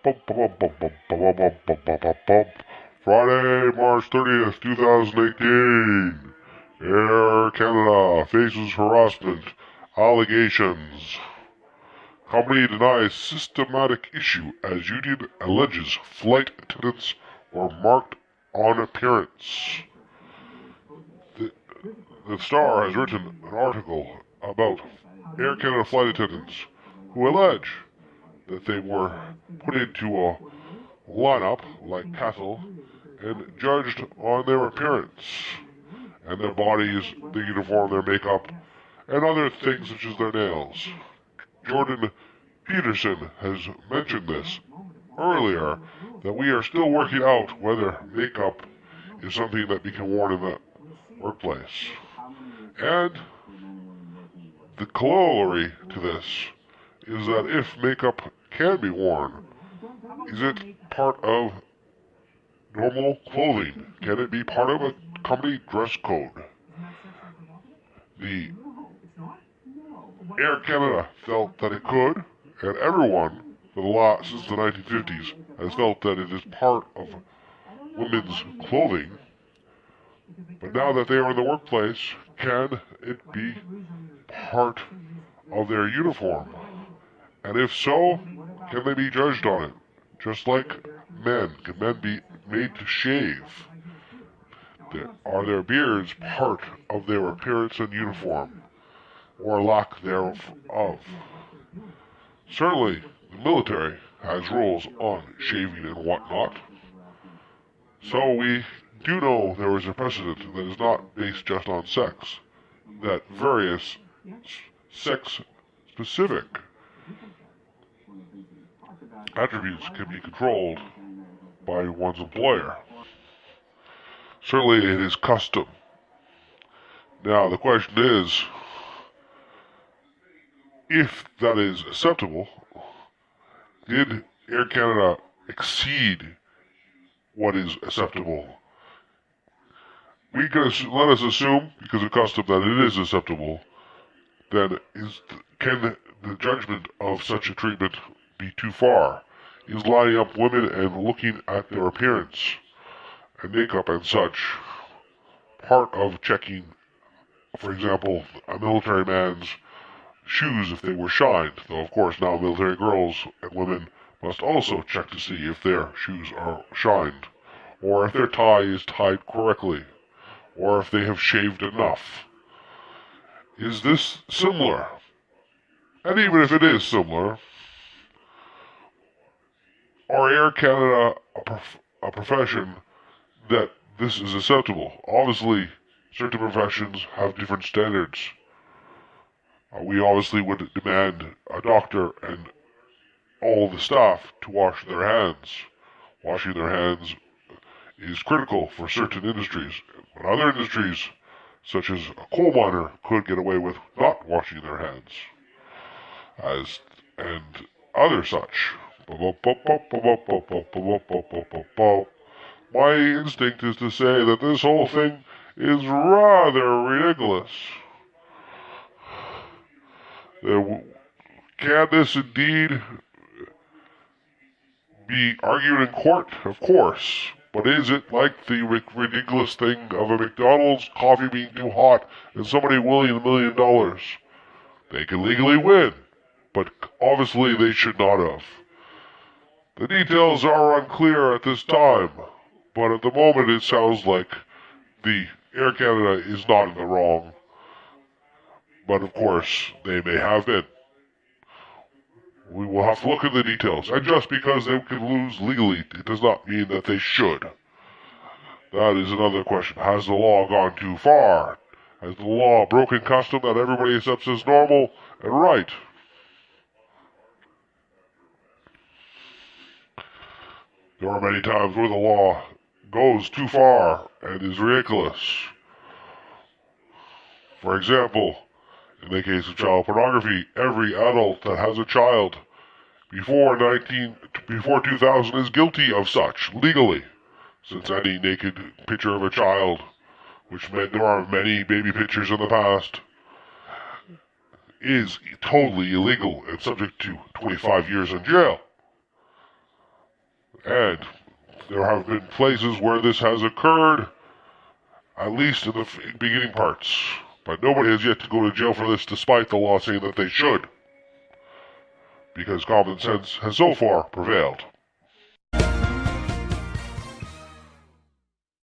Friday, March 30th, 2018. Air Canada faces harassment allegations. Company denies systematic issue as union alleges flight attendants were marked on appearance. The Star has written an article about Air Canada flight attendants who allege that they were put into a lineup like cattle and judged on their appearance and their bodies, their uniform, their makeup, and other things such as their nails. Jordan Peterson has mentioned this earlier, that we are still working out whether makeup is something that can be worn in the workplace. And the corollary to this is that if makeup can be worn, is it part of normal clothing? Can it be part of a company dress code? The Air Canada felt that it could, and everyone since the 1950s has felt that it is part of women's clothing. But now that they are in the workplace, can it be part of their uniform? And if so, can they be judged on it? Just like men, can men be made to shave? Are their beards part of their appearance and uniform, or lack thereof? Certainly, the military has rules on shaving and whatnot. So we do know there is a precedent that is not based just on sex, that various sex-specific attributes can be controlled by one's employer. Certainly it is custom. Now the question is, if that is acceptable, did Air Canada exceed what is acceptable? Let us assume, because of custom, that it is acceptable. Then can the judgment of such a treatment be too far? Is lining up women and looking at their appearance and makeup and such part of checking, for example, a military man's shoes if they were shined? Though of course now military girls and women must also check to see if their shoes are shined, or if their tie is tied correctly, or if they have shaved enough. Is this similar? And even if it is similar, are Air Canada a profession that this is acceptable? Obviously, certain professions have different standards. We obviously would demand a doctor and all the staff to wash their hands. Washing their hands is critical for certain industries. But other industries, such as a coal miner, could get away with not washing their hands. And other such. My instinct is to say that this whole thing is rather ridiculous. Can this indeed be argued in court? Of course. But is it like the ridiculous thing of a McDonald's coffee being too hot and somebody winning $1 million? They can legally win, but obviously they should not have. The details are unclear at this time, but at the moment it sounds like the Air Canada is not in the wrong. But of course, they may have been. We will have to look at the details. And just because they could lose legally, it does not mean that they should. That is another question. Has the law gone too far? Has the law broken custom that everybody accepts as normal and right? There are many times where the law goes too far and is ridiculous. For example, in the case of child pornography, every adult that has a child before 2000 is guilty of such, legally, since any naked picture of a child, which meant there are many baby pictures in the past, is totally illegal and subject to 25 years in jail. And there have been places where this has occurred, at least in the beginning parts. But nobody has yet to go to jail for this, despite the law saying that they should. Because common sense has so far prevailed.